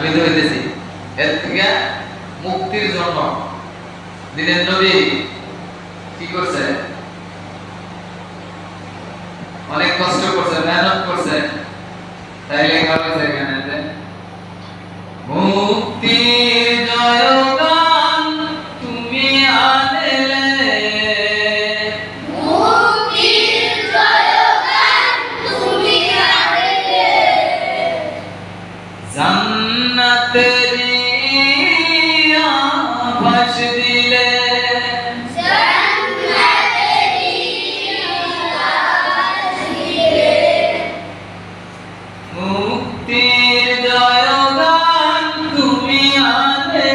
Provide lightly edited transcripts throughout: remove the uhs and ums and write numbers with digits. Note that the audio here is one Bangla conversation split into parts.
আমি তো হইতেছি এর থেকে মুক্তির জন্য দিনের নবী কি করছে অনেক কষ্ট করছে মেহনত করছে তাই লেখা হয়েছে এখানে মুক্তির জয়গান তুমি আনলে মুক্তির জয়গান তুমি আনলে জান্নাতেরি আভাস দিলে জান্নাতেরি আভাস দিলে মুক্তির জয়গান তুমি আনলে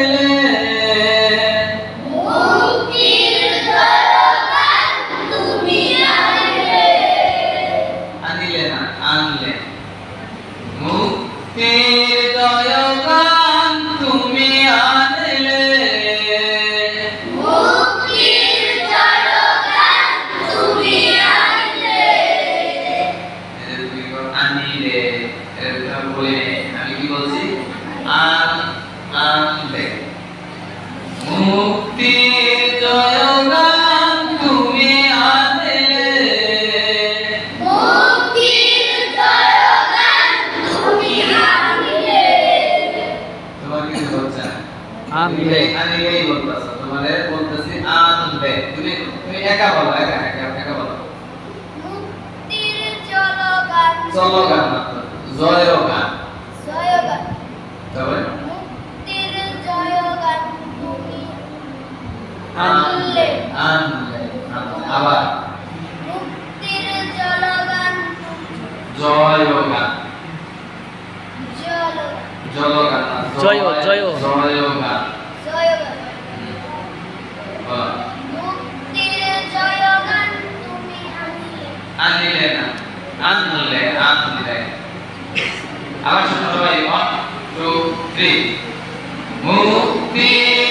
মুক্তির জয়গান তুমি আনলে আনিলে না আনলে মুক্তির জয়গান তুমি আনলে মুক্তির জয়গান তুমি আনলে এর তুমি আনিলে এর বলে আমি কি বলছি আনলে মুক্তির জয়গান তুমি আনলে মুক্তির জয়গান তুমি আনলে তোমার কিছু হচ্ছে না আনলে আনিলেই বলতেছ তোমাদের বলতেছি আনলে তুমি একা বলো একা বলো মুক্তির জয়গান চলো গান মাত্র জয় গান জয়গান তবে মুক্তির জয়গান তুমি আনলে আনলে আবার মুক্তির জয়গান জয় গান জল জল গান জয় জয় গান জয়গান বলো মুক্তির জয়গান তুমি আনলে আনিলে না আনলে আবার শুনো সবাই 1 2 3 মুক্তির